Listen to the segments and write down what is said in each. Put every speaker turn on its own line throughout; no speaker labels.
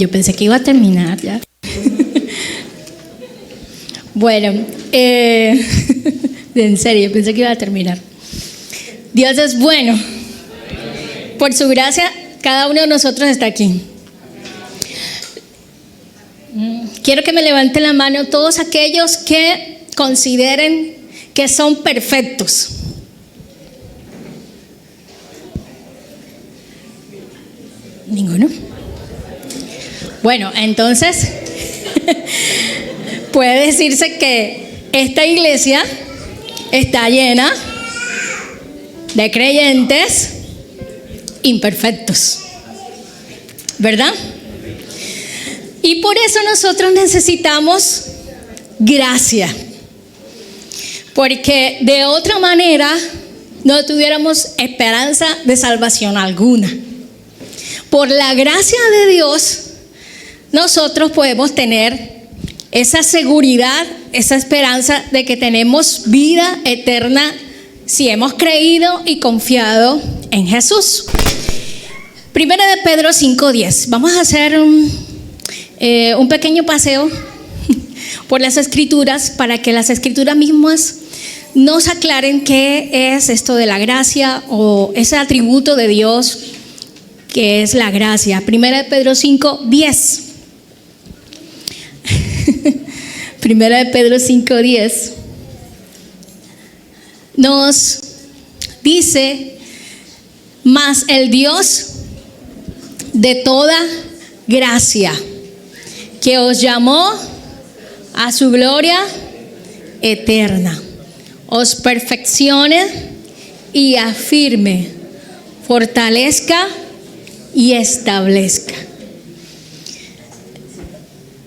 Yo pensé que iba a terminar ya. Bueno, en serio, pensé que iba a terminar. Dios es bueno. Por su gracia, cada uno de nosotros está aquí. Quiero que me levanten la mano todos aquellos que consideren que son perfectos. ¿Ninguno? Bueno, entonces puede decirse que esta iglesia está llena de creyentes imperfectos, ¿verdad? Y por eso nosotros necesitamos gracia, porque de otra manera no tuviéramos esperanza de salvación alguna. Por la gracia de Dios, nosotros podemos tener esa seguridad, esa esperanza de que tenemos vida eterna si hemos creído y confiado en Jesús. Primera de Pedro 5:10. Vamos a hacer un pequeño paseo por las Escrituras para que las Escrituras mismas nos aclaren qué es esto de la gracia o ese atributo de Dios que es la gracia. Primera de Pedro 5:10. Primera de Pedro 5:10 nos dice: mas el Dios de toda gracia, que os llamó a su gloria eterna, os perfeccione y afirme, fortalezca y establezca.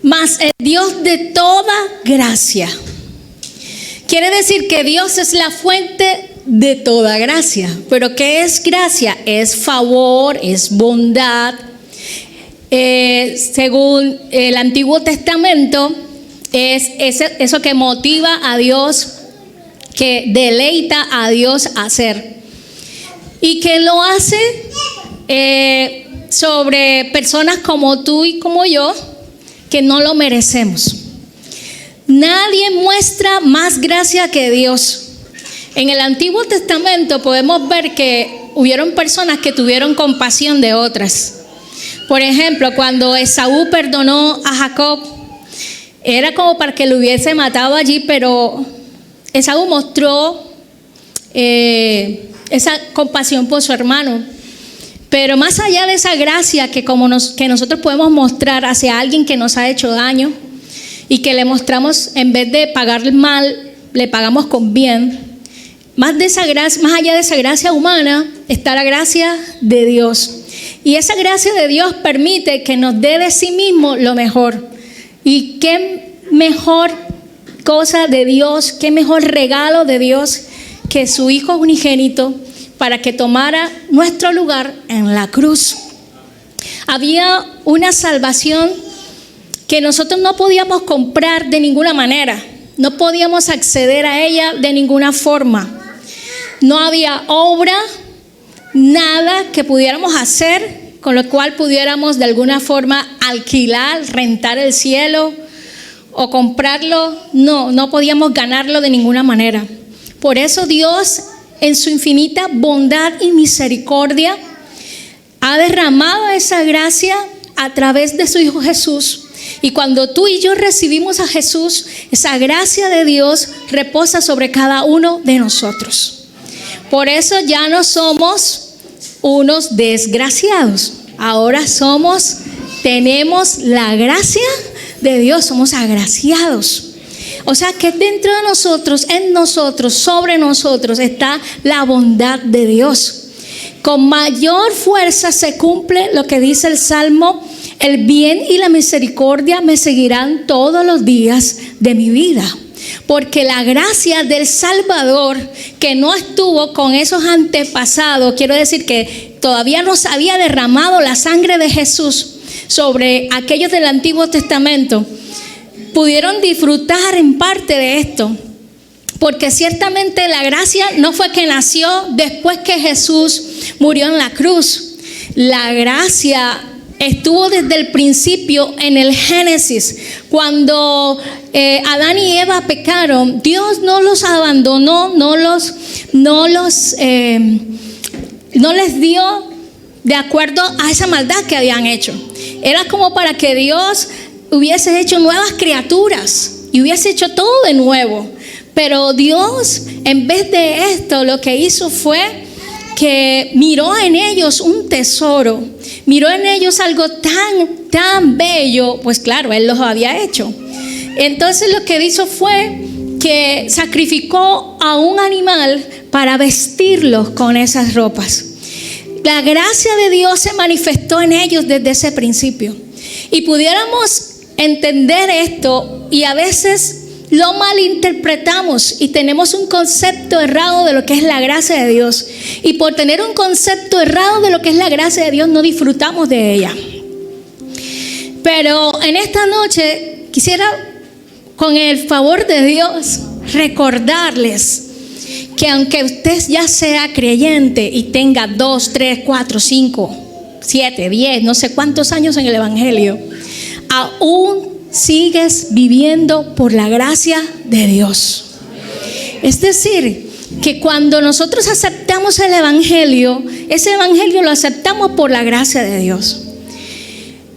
Mas el Dios de toda gracia. Quiere decir que Dios es la fuente de toda gracia. ¿Pero qué es gracia? Es favor, es bondad. Según el Antiguo Testamento, es eso que motiva a Dios, que deleita a Dios a hacer. Y que lo hace sobre personas como tú y como yo, que no lo merecemos. Nadie muestra más gracia que Dios. En el Antiguo Testamento podemos ver que hubieron personas que tuvieron compasión de otras. Por ejemplo, cuando Esaú perdonó a Jacob, era como para que lo hubiese matado allí, pero Esaú mostró esa compasión por su hermano. Pero más allá de esa gracia que nosotros podemos mostrar hacia alguien que nos ha hecho daño y que le mostramos, en vez de pagarle mal, le pagamos con bien. Más allá de esa gracia humana está la gracia de Dios. Y esa gracia de Dios permite que nos dé de sí mismo lo mejor. Y qué mejor cosa de Dios, qué mejor regalo de Dios que su Hijo unigénito, para que tomara nuestro lugar en la cruz. Había una salvación que nosotros no podíamos comprar de ninguna manera. No podíamos acceder a ella de ninguna forma. No había obra, nada que pudiéramos hacer con lo cual pudiéramos de alguna forma alquilar, rentar el cielo o comprarlo. No podíamos ganarlo de ninguna manera. Por eso Dios, en su infinita bondad y misericordia, ha derramado esa gracia a través de su Hijo Jesús. Y cuando tú y yo recibimos a Jesús, esa gracia de Dios reposa sobre cada uno de nosotros. Por eso ya no somos unos desgraciados. Ahora tenemos la gracia de Dios, somos agraciados. O sea que dentro de nosotros, en nosotros, sobre nosotros está la bondad de Dios. Con mayor fuerza se cumple lo que dice el Salmo: el bien y la misericordia me seguirán todos los días de mi vida. Porque la gracia del Salvador, que no estuvo con esos antepasados, quiero decir que todavía no se había derramado la sangre de Jesús sobre aquellos del Antiguo Testamento, pudieron disfrutar en parte de esto. Porque ciertamente la gracia no fue que nació después que Jesús murió en la cruz. La gracia estuvo desde el principio en el Génesis. Cuando Adán y Eva pecaron, Dios no los abandonó, no les dio de acuerdo a esa maldad que habían hecho. Era como para que Dios hubiese hecho nuevas criaturas y hubiese hecho todo de nuevo. Pero Dios, en vez de esto, lo que hizo fue que miró en ellos un tesoro, miró en ellos algo tan bello. Pues claro, Él los había hecho. Entonces lo que hizo fue que sacrificó a un animal para vestirlos con esas ropas. La gracia de Dios se manifestó en ellos desde ese principio. Y pudiéramos entender esto, y a veces lo malinterpretamos y tenemos un concepto errado de lo que es la gracia de Dios. Y por tener un concepto errado de lo que es la gracia de Dios, no disfrutamos de ella. Pero en esta noche quisiera, con el favor de Dios, recordarles que aunque usted ya sea creyente y tenga 2, 3, 4, 5, 7, 10, no sé cuántos años en el Evangelio, aún sigues viviendo por la gracia de Dios. Es decir, que cuando nosotros aceptamos el Evangelio, ese Evangelio lo aceptamos por la gracia de Dios.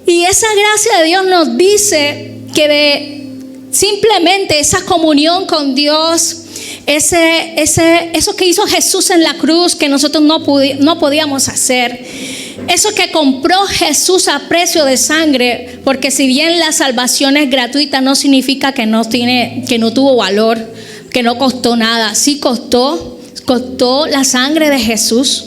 Y esa gracia de Dios nos dice que simplemente esa comunión con Dios, eso que hizo Jesús en la cruz, que nosotros no podíamos hacer, eso que compró Jesús a precio de sangre, porque si bien la salvación es gratuita, no significa que no tuvo valor, que no costó nada. Sí costó la sangre de Jesús.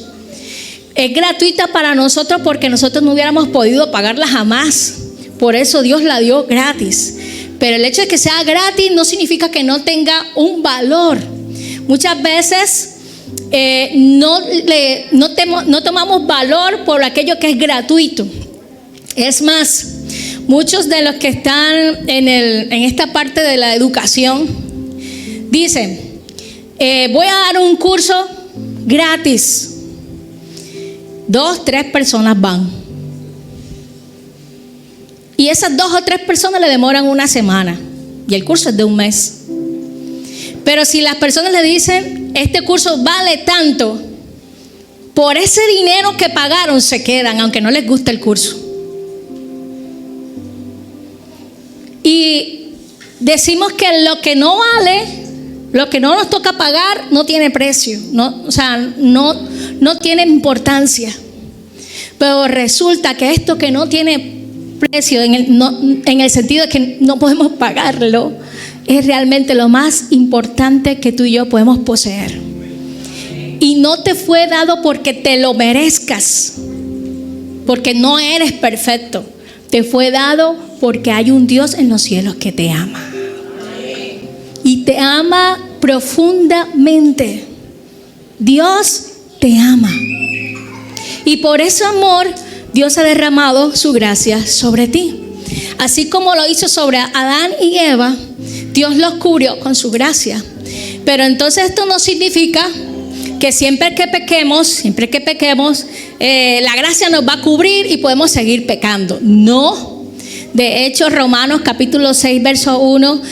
Es gratuita para nosotros porque nosotros no hubiéramos podido pagarla jamás. Por eso Dios la dio gratis. Pero el hecho de que sea gratis no significa que no tenga un valor. Muchas veces no tomamos valor por aquello que es gratuito. Es más, muchos de los que están en esta parte de la educación dicen, voy a dar un curso gratis. 2, 3 personas van. Y esas 2 o 3 personas le demoran una semana. Y el curso es de un mes. Pero si las personas le dicen, este curso vale tanto, por ese dinero que pagaron se quedan, aunque no les guste el curso. Y decimos que lo que no vale, lo que no nos toca pagar, no tiene precio, no tiene importancia. Pero resulta que esto que no tiene precio, en el sentido de que no podemos pagarlo, es realmente lo más importante que tú y yo podemos poseer. Y no te fue dado porque te lo merezcas, porque no eres perfecto. Te fue dado porque hay un Dios en los cielos que te ama. Y te ama profundamente. Dios te ama. Y por ese amor, Dios ha derramado su gracia sobre ti. Así como lo hizo sobre Adán y Eva, Dios los cubrió con su gracia. Pero entonces esto no significa que siempre que pequemos, la gracia nos va a cubrir y podemos seguir pecando. No. De hecho, Romanos capítulo 6, verso 1,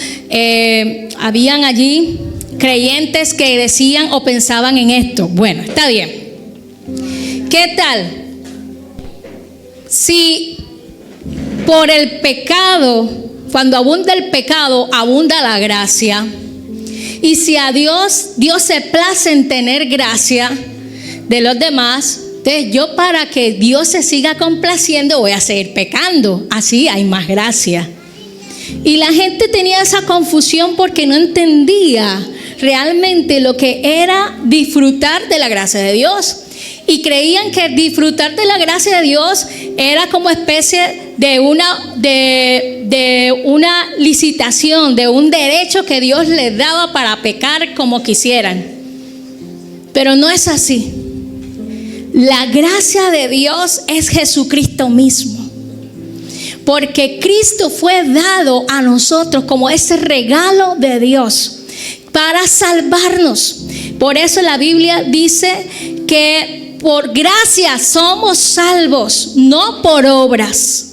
habían allí creyentes que decían o pensaban en esto. Bueno, está bien. ¿Qué tal? Si por el pecado, cuando abunda el pecado, abunda la gracia. Y si a Dios se place en tener gracia de los demás, entonces yo, para que Dios se siga complaciendo, voy a seguir pecando. Así hay más gracia. Y la gente tenía esa confusión porque no entendía realmente lo que era disfrutar de la gracia de Dios. Y creían que disfrutar de la gracia de Dios era como especie de una licitación, de un derecho que Dios les daba para pecar como quisieran. Pero no es así. La gracia de Dios es Jesucristo mismo. Porque Cristo fue dado a nosotros como ese regalo de Dios para salvarnos. Por eso la Biblia dice que por gracia somos salvos, no por obras.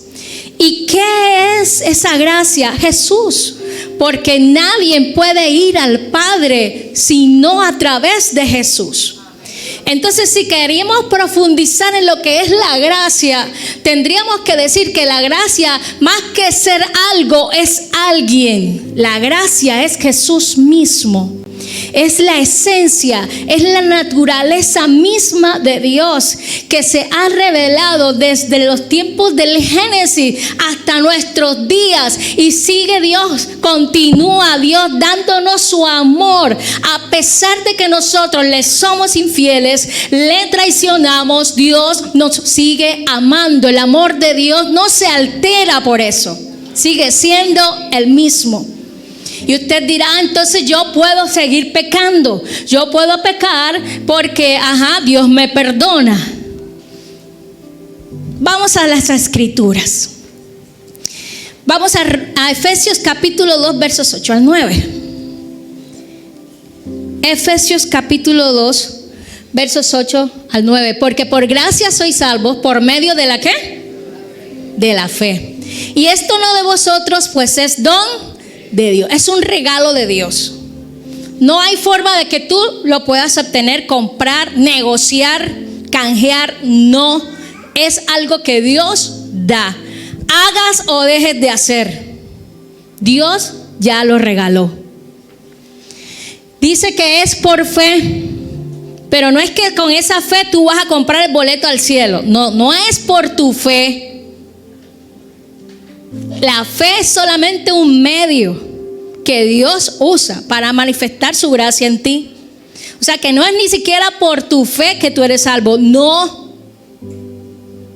¿Y qué es esa gracia? Jesús. Porque nadie puede ir al Padre sino a través de Jesús. Entonces, si queremos profundizar en lo que es la gracia, tendríamos que decir que la gracia, más que ser algo, es alguien. La gracia es Jesús mismo. Es la esencia, es la naturaleza misma de Dios que se ha revelado desde los tiempos del Génesis hasta nuestros días. Y sigue Dios, continúa Dios dándonos su amor. A pesar de que nosotros le somos infieles, le traicionamos, Dios nos sigue amando. El amor de Dios no se altera por eso, sigue siendo el mismo. Y usted dirá, entonces yo puedo seguir pecando. Yo puedo pecar porque, Dios me perdona. Vamos a las escrituras. Vamos a Efesios capítulo 2, versos 8 al 9. Efesios capítulo 2, versos 8 al 9. Porque por gracia sois salvos por medio de la ¿qué? De la fe. Y esto no de vosotros, pues es don de Dios, es un regalo de Dios. No hay forma de que tú lo puedas obtener, comprar, negociar, canjear. No, es algo que Dios da. Hagas o dejes de hacer, Dios ya lo regaló. Dice que es por fe, pero no es que con esa fe tú vas a comprar el boleto al cielo. No, no es por tu fe. La fe es solamente un medio que Dios usa para manifestar su gracia en ti. O sea que no es ni siquiera por tu fe que tú eres salvo, no,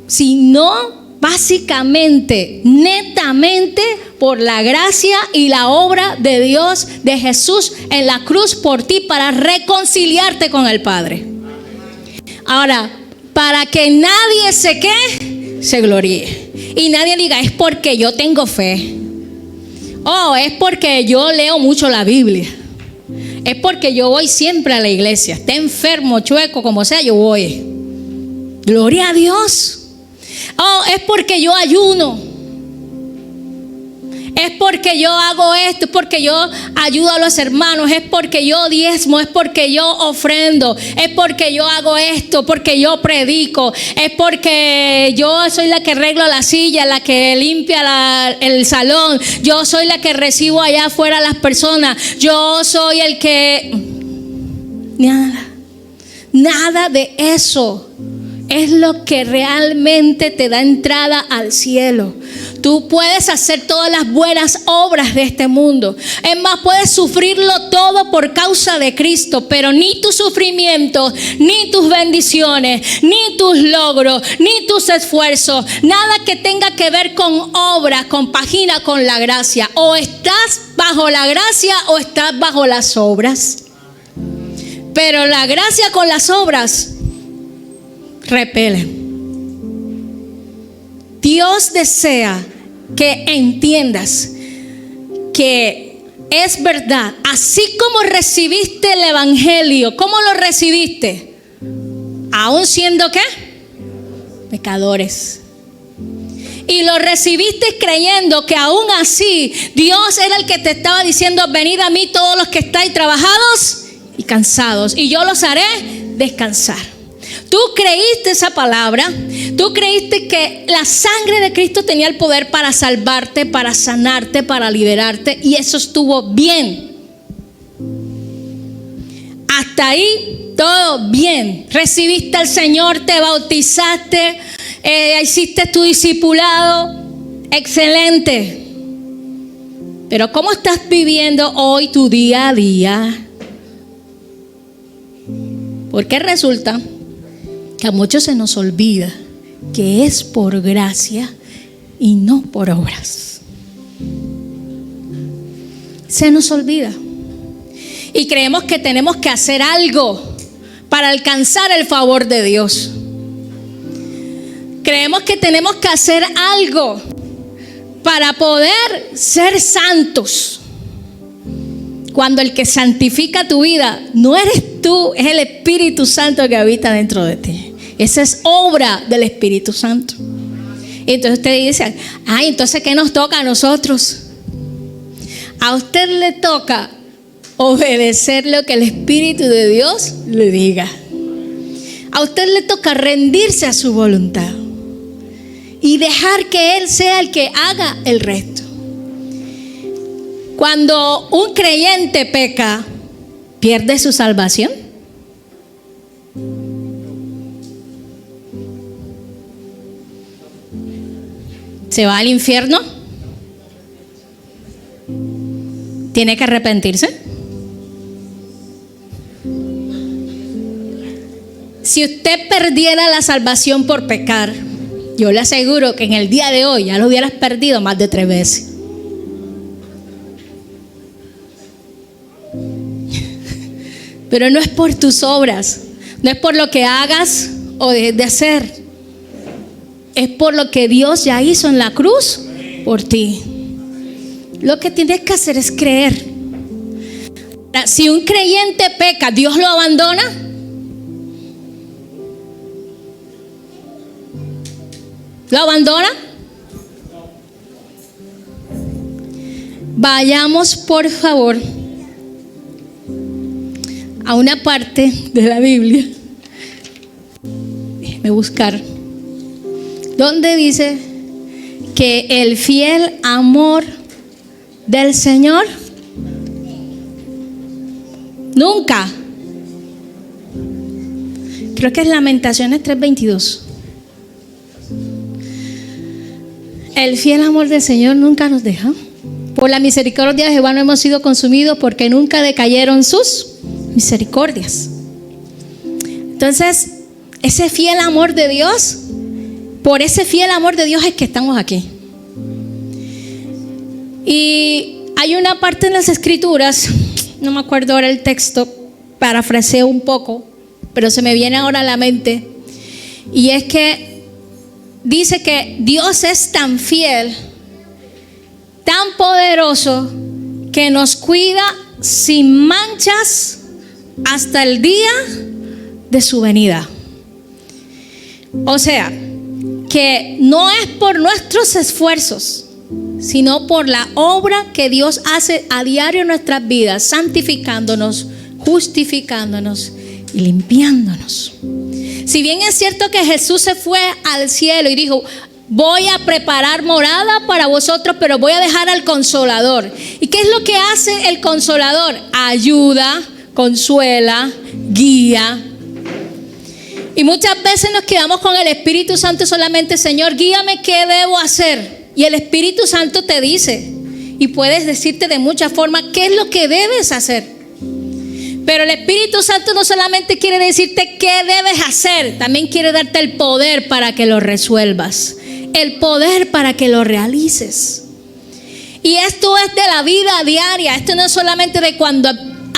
sino básicamente, netamente por la gracia y la obra de Dios, de Jesús en la cruz por ti, para reconciliarte con el Padre. Ahora, para que nadie se gloríe. Y nadie diga, es porque yo tengo fe. Es porque yo leo mucho la Biblia. Es porque yo voy siempre a la iglesia. Esté enfermo, chueco, como sea, yo voy. Gloria a Dios. Es porque yo ayuno. Es porque yo hago esto, es porque yo ayudo a los hermanos, es porque yo diezmo, es porque yo ofrendo, es porque yo hago esto, porque yo predico, es porque yo soy la que arreglo la silla, la que limpia el salón, yo soy la que recibo allá afuera a las personas, yo soy el que... Nada de eso es lo que realmente te da entrada al cielo. Tú puedes hacer todas las buenas obras de este mundo. Es más, puedes sufrirlo todo por causa de Cristo, pero ni tus sufrimientos, ni tus bendiciones, ni tus logros, ni tus esfuerzos, nada que tenga que ver con obras, compagina con la gracia. O estás bajo la gracia o estás bajo las obras. Pero la gracia con las obras repelen. Dios desea que entiendas que es verdad. Así como recibiste el evangelio, ¿cómo lo recibiste? Aún siendo ¿qué? Pecadores. Y lo recibiste creyendo que aún así Dios era el que te estaba diciendo: venid a mí todos los que estáis trabajados y cansados, y yo los haré descansar. Tú creíste esa palabra, tú creíste que la sangre de Cristo tenía el poder para salvarte, para sanarte, para liberarte, y eso estuvo bien. Hasta ahí todo bien. Recibiste al Señor, te bautizaste, hiciste tu discipulado, excelente. Pero ¿cómo estás viviendo hoy tu día a día? Porque resulta que a muchos se nos olvida que es por gracia y no por obras. Se nos olvida. Y creemos que tenemos que hacer algo para alcanzar el favor de Dios. Creemos que tenemos que hacer algo para poder ser santos. Cuando el que santifica tu vida no eres tú, es el Espíritu Santo que habita dentro de ti. Esa es obra del Espíritu Santo. Entonces usted dice, ay, entonces ¿qué nos toca a nosotros? A usted le toca obedecer lo que el Espíritu de Dios le diga. A usted le toca rendirse a su voluntad y dejar que Él sea el que haga el resto. Cuando un creyente peca, ¿pierde su salvación? ¿Se va al infierno? ¿Tiene que arrepentirse? Si usted perdiera la salvación por pecar, yo le aseguro que en el día de hoy ya lo hubieras perdido más de 3 veces. Pero no es por tus obras, no es por lo que hagas o dejes de hacer. Es por lo que Dios ya hizo en la cruz por ti. Lo que tienes que hacer es creer. Si un creyente peca, ¿Dios lo abandona? ¿Lo abandona? Vayamos por favor a una parte de la Biblia. Déjeme buscar. Donde dice que el fiel amor del Señor nunca. Creo que es Lamentaciones 3:22. El fiel amor del Señor nunca nos deja. Por la misericordia de Jehová no hemos sido consumidos, porque nunca decayeron sus misericordias. Entonces, ese fiel amor de Dios, por ese fiel amor de Dios es que estamos aquí. Y hay una parte en las Escrituras, no me acuerdo ahora el texto, parafraseo un poco, pero se me viene ahora a la mente, y es que dice que Dios es tan fiel, tan poderoso, que nos cuida sin manchas hasta el día de su venida. O sea, que no es por nuestros esfuerzos, sino por la obra que Dios hace a diario en nuestras vidas, santificándonos, justificándonos y limpiándonos. Si bien es cierto que Jesús se fue al cielo y dijo, voy a preparar morada para vosotros, pero voy a dejar al Consolador. ¿Y qué es lo que hace el Consolador? Ayuda, consuela, guía. Y muchas veces nos quedamos con el Espíritu Santo solamente, Señor, guíame, ¿qué debo hacer? Y el Espíritu Santo te dice, y puedes decirte de muchas formas, ¿qué es lo que debes hacer? Pero el Espíritu Santo no solamente quiere decirte qué debes hacer, también quiere darte el poder para que lo resuelvas, el poder para que lo realices. Y esto es de la vida diaria, esto no es solamente de cuando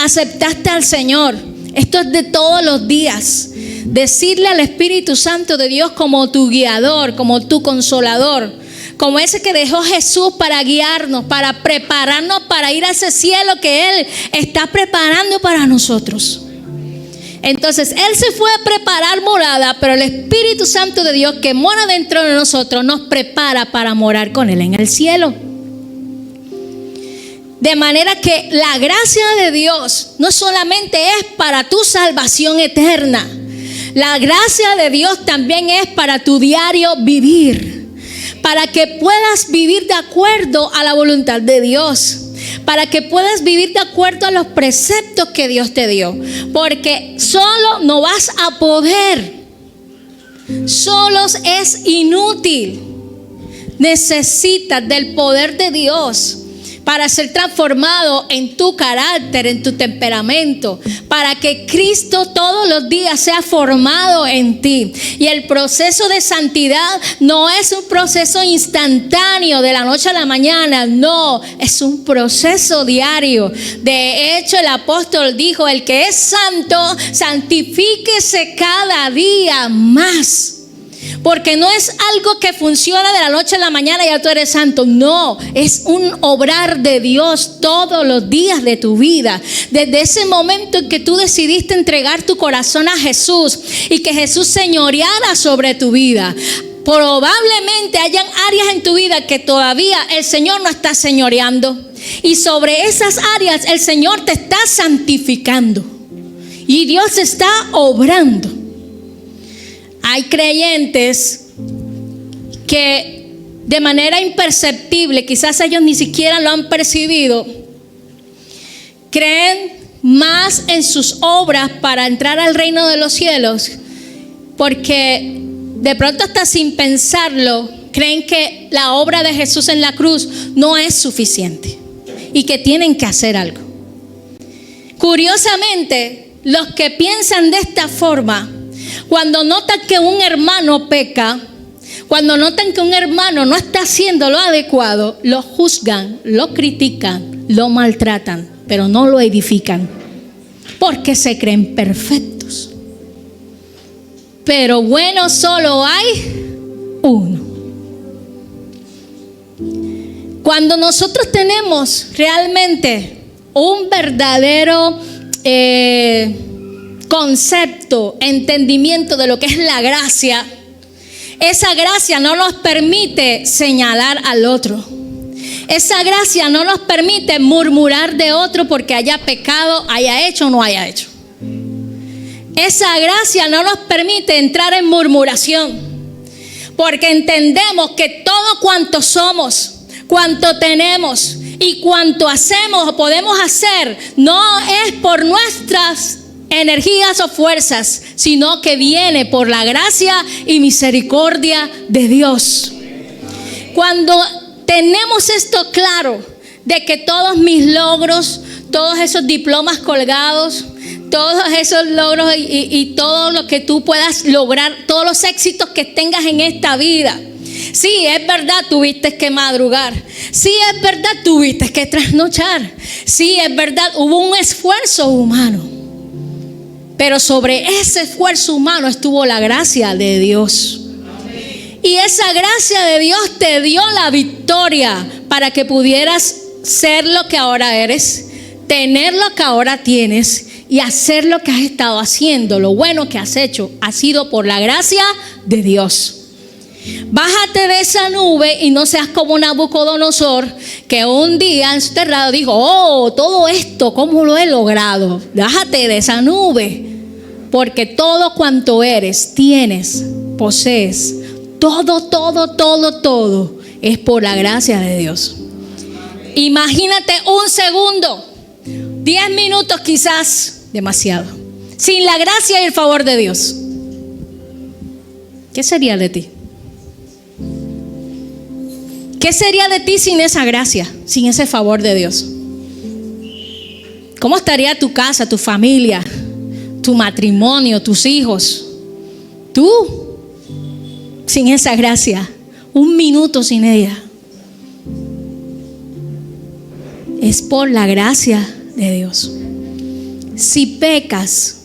aceptaste al Señor, esto es de todos los días. Decirle al Espíritu Santo de Dios como tu guiador, como tu consolador, como ese que dejó Jesús para guiarnos, para prepararnos para ir a ese cielo que Él está preparando para nosotros. Entonces Él se fue a preparar morada, pero el Espíritu Santo de Dios que mora dentro de nosotros nos prepara para morar con Él en el cielo. De manera que la gracia de Dios no solamente es para tu salvación eterna, la gracia de Dios también es para tu diario vivir, para que puedas vivir de acuerdo a la voluntad de Dios, para que puedas vivir de acuerdo a los preceptos que Dios te dio, porque solo no vas a poder, solos es inútil. Necesitas del poder de Dios para ser transformado en tu carácter, en tu temperamento, para que Cristo todos los días sea formado en ti. Y el proceso de santidad no es un proceso instantáneo de la noche a la mañana, no, es un proceso diario. De hecho, el apóstol dijo, el que es santo, santifíquese cada día más. Porque no es algo que funciona de la noche a la mañana y ya tú eres santo. No, es un obrar de Dios todos los días de tu vida. Desde ese momento en que tú decidiste entregar tu corazón a Jesús y que Jesús señoreara sobre tu vida. Probablemente hayan áreas en tu vida que todavía el Señor no está señoreando. Y sobre esas áreas el Señor te está santificando. Y Dios está obrando. Hay creyentes que de manera imperceptible, quizás ellos ni siquiera lo han percibido, creen más en sus obras para entrar al reino de los cielos, porque de pronto hasta sin pensarlo, creen que la obra de Jesús en la cruz no es suficiente y que tienen que hacer algo. Curiosamente, los que piensan de esta forma, cuando notan que un hermano peca, cuando notan que un hermano no está haciendo lo adecuado, lo juzgan, lo critican, lo maltratan, pero no lo edifican, porque se creen perfectos. Pero bueno, solo hay uno. Cuando nosotros tenemos realmente un verdadero concepto, entendimiento de lo que es la gracia, esa gracia no nos permite señalar al otro. Esa gracia no nos permite murmurar de otro porque haya pecado, haya hecho o no haya hecho. Esa gracia no nos permite entrar en murmuración, porque entendemos que todo cuanto somos, cuanto tenemos y cuanto hacemos o podemos hacer, no es por nuestras energías o fuerzas, sino que viene por la gracia y misericordia de Dios. Cuando tenemos esto claro, de que todos mis logros, todos esos diplomas colgados, todos esos logros y todo lo que tú puedas lograr, todos los éxitos que tengas en esta vida, sí, es verdad, tuviste que madrugar. Sí, es verdad, tuviste que trasnochar. Sí, es verdad, hubo un esfuerzo humano. Pero sobre ese esfuerzo humano estuvo la gracia de Dios. Y esa gracia de Dios te dio la victoria para que pudieras ser lo que ahora eres, tener lo que ahora tienes y hacer lo que has estado haciendo. Lo bueno que has hecho ha sido por la gracia de Dios. Bájate de esa nube y no seas como Nabucodonosor, que un día en su terrado dijo: oh, todo esto, ¿cómo lo he logrado? Bájate de esa nube, porque todo cuanto eres, tienes, posees, todo es por la gracia de Dios. Imagínate un segundo, 10 minutos quizás, demasiado, sin la gracia y el favor de Dios. ¿Qué sería de ti? ¿Qué sería de ti sin esa gracia, sin ese favor de Dios? ¿Cómo estaría tu casa, tu familia, tu matrimonio, tus hijos? Tú, sin esa gracia, un minuto sin ella. Es por la gracia de Dios. Si pecas,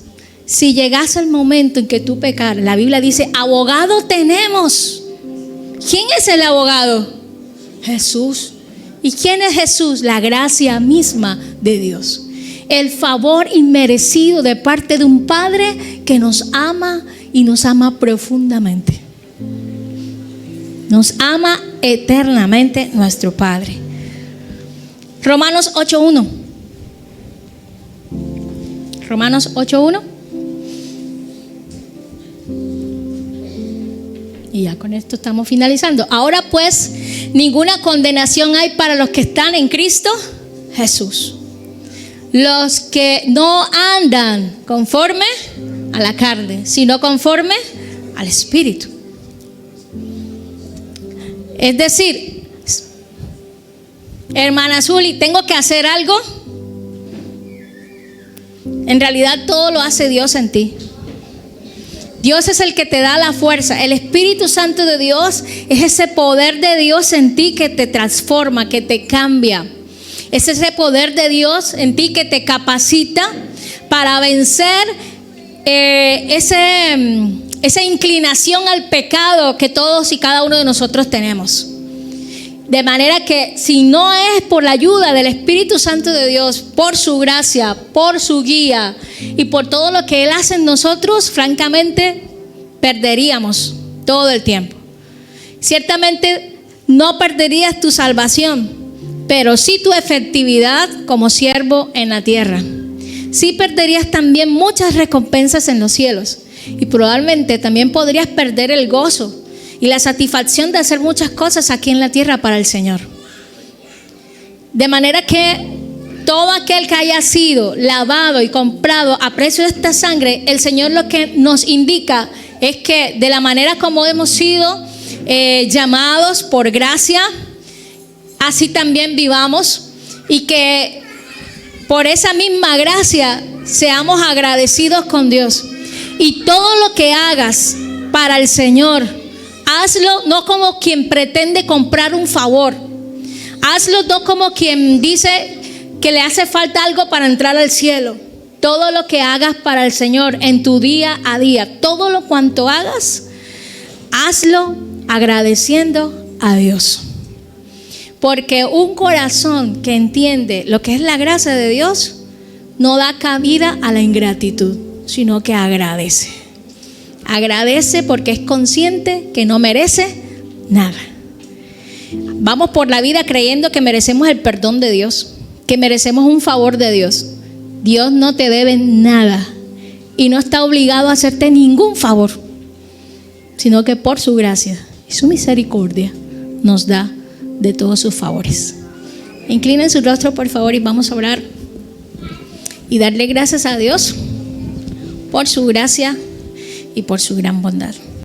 si llegase el momento en que tú pecas, la Biblia dice: abogado tenemos. ¿Quién es el abogado? Jesús. ¿Y quién es Jesús? La gracia misma de Dios. El favor inmerecido de parte de un Padre que nos ama y nos ama profundamente. Nos ama eternamente nuestro Padre. Romanos 8:1. Romanos 8:1. Y ya con esto estamos finalizando. Ahora pues, ninguna condenación hay para los que están en Cristo Jesús. Los que no andan conforme a la carne, sino conforme al Espíritu. Es decir, hermana Zuli, ¿tengo que hacer algo? En realidad todo lo hace Dios en ti. Dios es el que te da la fuerza. El Espíritu Santo de Dios es ese poder de Dios en ti que te transforma, que te cambia. Es ese poder de Dios en ti que te capacita para vencer ese esa inclinación al pecado que todos y cada uno de nosotros tenemos. De manera que si no es por la ayuda del Espíritu Santo de Dios, por su gracia, por su guía y por todo lo que Él hace en nosotros, francamente perderíamos todo el tiempo. Ciertamente no perderías tu salvación, pero sí tu efectividad como siervo en la tierra. Sí perderías también muchas recompensas en los cielos, y probablemente también podrías perder el gozo y la satisfacción de hacer muchas cosas aquí en la tierra para el Señor. De manera que todo aquel que haya sido lavado y comprado a precio de esta sangre, el Señor lo que nos indica es que de la manera como hemos sido llamados por gracia, así también vivamos, y que por esa misma gracia seamos agradecidos con Dios. Y todo lo que hagas para el Señor, hazlo no como quien pretende comprar un favor. Hazlo no como quien dice que le hace falta algo para entrar al cielo. Todo lo que hagas para el Señor en tu día a día, todo lo cuanto hagas, hazlo agradeciendo a Dios. Porque un corazón que entiende lo que es la gracia de Dios no da cabida a la ingratitud, sino que agradece. Agradece porque es consciente que no merece nada. Vamos por la vida creyendo que merecemos el perdón de Dios, que merecemos un favor de Dios. Dios no te debe nada y no está obligado a hacerte ningún favor, sino que por su gracia y su misericordia nos da de todos sus favores. Inclinen su rostro, por favor, y vamos a orar y darle gracias a Dios por su gracia y por su gran bondad.